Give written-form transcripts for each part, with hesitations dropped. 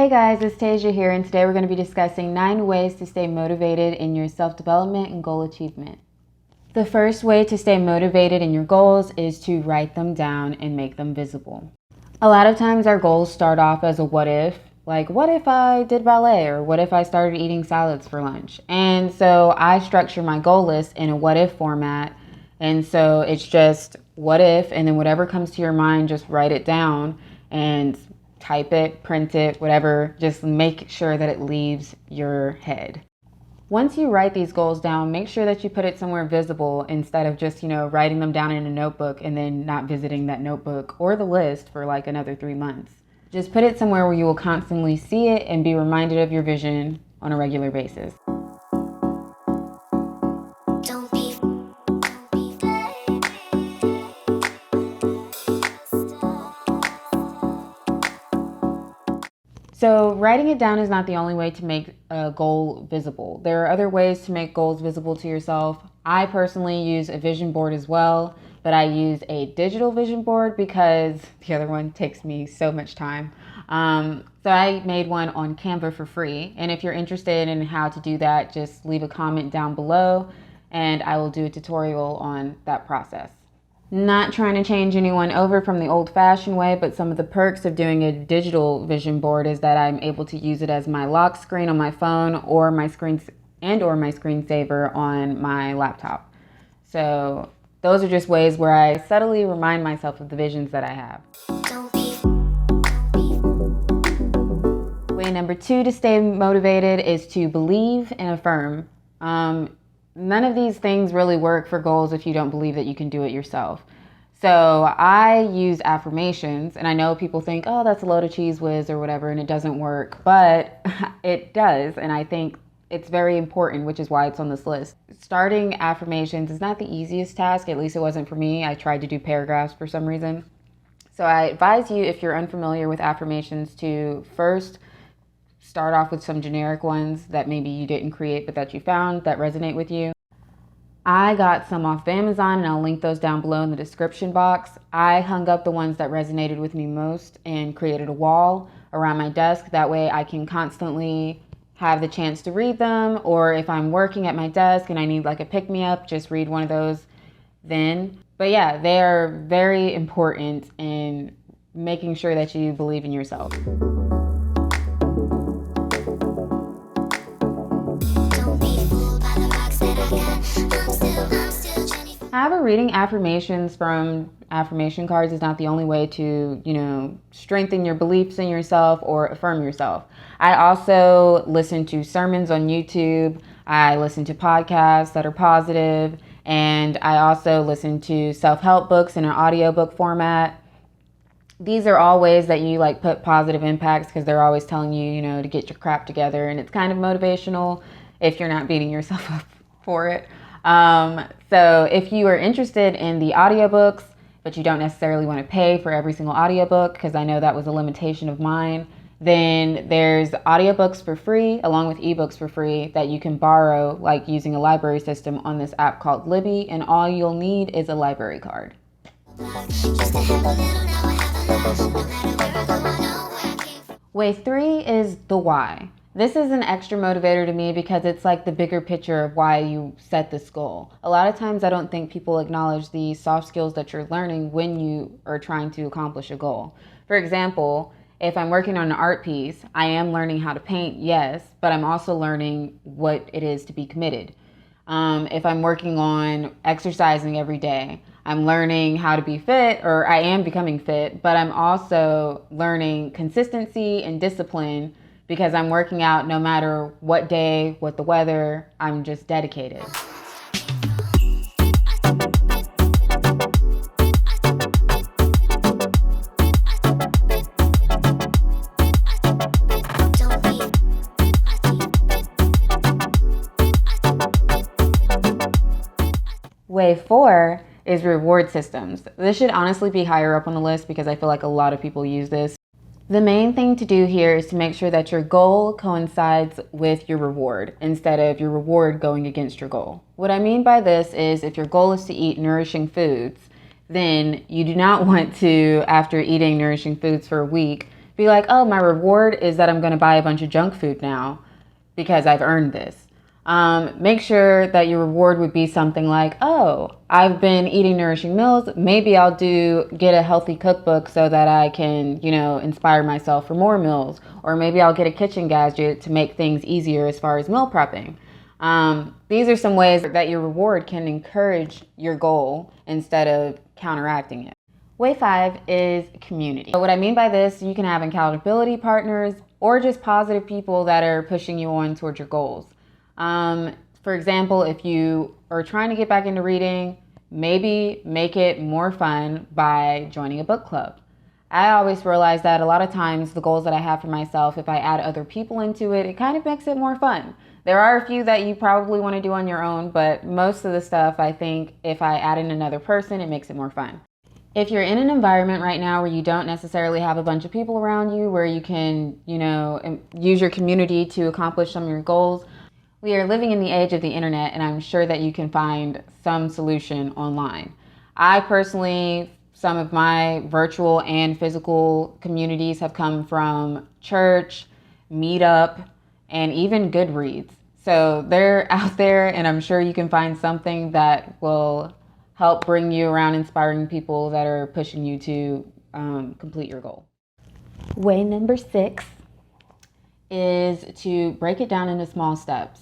Hey guys, it's Tae'Jah here, and today we're going to be discussing 9 ways to stay motivated in your self-development and goal achievement. The first way to stay motivated in your goals is to write them down and make them visible. A lot of times our goals start off as a what if, like what if I did ballet, or what if I started eating salads for lunch? And so I structure my goal list in a what if format, and so it's just what if, and then whatever comes to your mind, just write it down and type it, print it, whatever. Just make sure that it leaves your head. Once you write these goals down, make sure that you put it somewhere visible instead of just, writing them down in a notebook and then not visiting that notebook or the list for like another 3 months. Just put it somewhere where you will constantly see it and be reminded of your vision on a regular basis. So writing it down is not the only way to make a goal visible. There are other ways to make goals visible to yourself. I personally use a vision board as well, but I use a digital vision board because the other one takes me so much time. So I made one on Canva for free. And if you're interested in how to do that, just leave a comment down below and I will do a tutorial on that process. Not trying to change anyone over from the old-fashioned way, but some of the perks of doing a digital vision board is that I'm able to use it as my lock screen on my phone or my screensaver on my laptop. So those are just ways where I subtly remind myself of the visions that I have. Way number 2 to stay motivated is to believe and affirm. None of these things really work for goals if you don't believe that you can do it yourself. So I use affirmations, and I know people think, oh, that's a load of cheese whiz or whatever, and it doesn't work, but it does. And I think it's very important, which is why it's on this list. Starting affirmations is not the easiest task, at least it wasn't for me. I tried to do paragraphs for some reason. So I advise you, if you're unfamiliar with affirmations, to first start off with some generic ones that maybe you didn't create but that you found that resonate with you. I got some off of Amazon and I'll link those down below in the description box. I hung up the ones that resonated with me most and created a wall around my desk. That way I can constantly have the chance to read them, or if I'm working at my desk and I need like a pick-me-up, just read one of those then. But yeah, they are very important in making sure that you believe in yourself. However, reading affirmations from affirmation cards is not the only way to, strengthen your beliefs in yourself or affirm yourself. I also listen to sermons on YouTube. I listen to podcasts that are positive, and I also listen to self-help books in an audiobook format. These are all ways that you put positive impacts because they're always telling you, to get your crap together, and it's kind of motivational if you're not beating yourself up for it. So if you are interested in the audiobooks, but you don't necessarily want to pay for every single audiobook, because I know that was a limitation of mine, then there's audiobooks for free along with ebooks for free that you can borrow, like using a library system on this app called Libby, and all you'll need is a library card. Way 3 is the why. This is an extra motivator to me because it's like the bigger picture of why you set this goal. A lot of times I don't think people acknowledge the soft skills that you're learning when you are trying to accomplish a goal. For example, if I'm working on an art piece, I am learning how to paint, yes, but I'm also learning what it is to be committed. If I'm working on exercising every day, I'm learning how to be fit, or I am becoming fit, but I'm also learning consistency and discipline because I'm working out no matter what day, what the weather, I'm just dedicated. Way 4 is reward systems. This should honestly be higher up on the list because I feel like a lot of people use this. The main thing to do here is to make sure that your goal coincides with your reward instead of your reward going against your goal. What I mean by this is if your goal is to eat nourishing foods, then you do not want to, after eating nourishing foods for a week, Be like, oh, my reward is that I'm going to buy a bunch of junk food now because I've earned this. Make sure that your reward would be something like, oh, I've been eating nourishing meals. Maybe I'll get a healthy cookbook so that I can, inspire myself for more meals. Or maybe I'll get a kitchen gadget to make things easier as far as meal prepping. These are some ways that your reward can encourage your goal instead of counteracting it. Way 5 is community. So what I mean by this, you can have accountability partners or just positive people that are pushing you on towards your goals. For example, if you are trying to get back into reading, maybe make it more fun by joining a book club. I always realize that a lot of times the goals that I have for myself, if I add other people into it, it kind of makes it more fun. There are a few that you probably want to do on your own, but most of the stuff, I think if I add in another person, it makes it more fun. If you're in an environment right now where you don't necessarily have a bunch of people around you, where you can, use your community to accomplish some of your goals, we are living in the age of the internet, and I'm sure that you can find some solution online. I personally, some of my virtual and physical communities have come from church, Meetup, and even Goodreads. So they're out there, and I'm sure you can find something that will help bring you around inspiring people that are pushing you to complete your goal. Way number 6 is to break it down into small steps.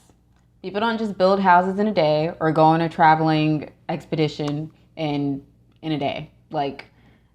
People don't just build houses in a day or go on a traveling expedition in a day.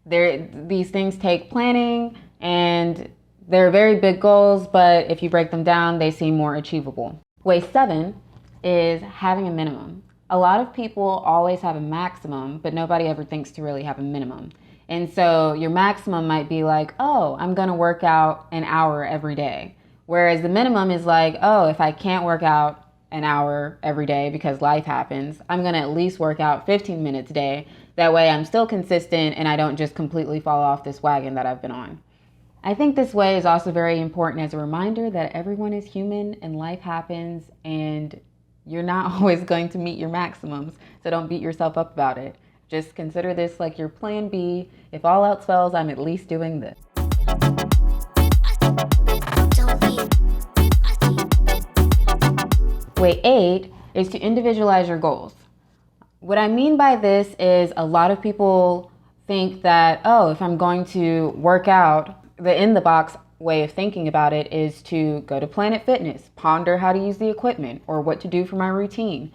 These things take planning, and they're very big goals, but if you break them down, they seem more achievable. Way 7 is having a minimum. A lot of people always have a maximum, but nobody ever thinks to really have a minimum. And so your maximum might be like, oh, I'm going to work out an hour every day. Whereas the minimum is like, oh, if I can't work out an hour every day because life happens, I'm going to at least work out 15 minutes a day. That way I'm still consistent and I don't just completely fall off this wagon that I've been on. I think this way is also very important as a reminder that everyone is human and life happens, and you're not always going to meet your maximums. So don't beat yourself up about it. Just consider this like your plan B. If all else fails, I'm at least doing this. Way 8 is to individualize your goals. What I mean by this is a lot of people think that, oh, if I'm going to work out, the in-the-box way of thinking about it is to go to Planet Fitness, ponder how to use the equipment or what to do for my routine.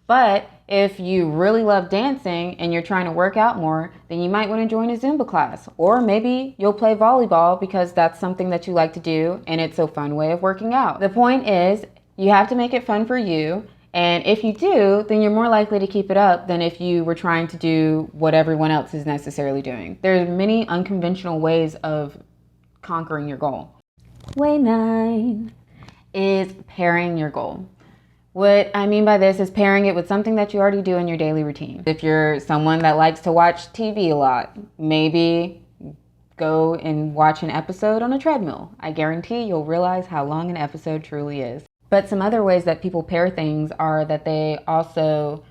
But if you really love dancing and you're trying to work out more, then you might want to join a Zumba class, or maybe you'll play volleyball because that's something that you like to do and it's a fun way of working out. The point is, you have to make it fun for you, and if you do, then you're more likely to keep it up than if you were trying to do what everyone else is necessarily doing. There's many unconventional ways of conquering your goal. Way 9 is pairing your goal. What I mean by this is pairing it with something that you already do in your daily routine. If you're someone that likes to watch TV a lot, maybe go and watch an episode on a treadmill. I guarantee you'll realize how long an episode truly is. But some other ways that people pair things are that they also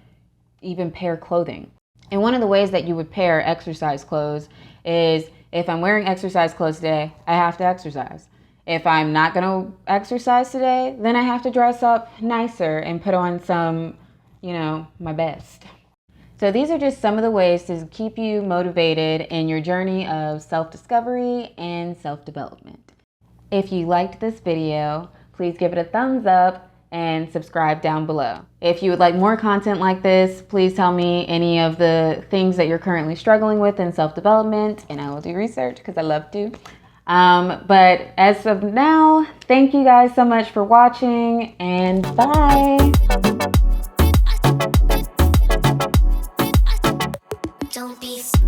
even pair clothing. And one of the ways that you would pair exercise clothes is, if I'm wearing exercise clothes today, I have to exercise. If I'm not going to exercise today, then I have to dress up nicer and put on some, my best. So these are just some of the ways to keep you motivated in your journey of self-discovery and self-development. If you liked this video, please give it a thumbs up and subscribe down below. If you would like more content like this, please tell me any of the things that you're currently struggling with in self-development, and I will do research because I love to. But as of now, thank you guys so much for watching, and bye.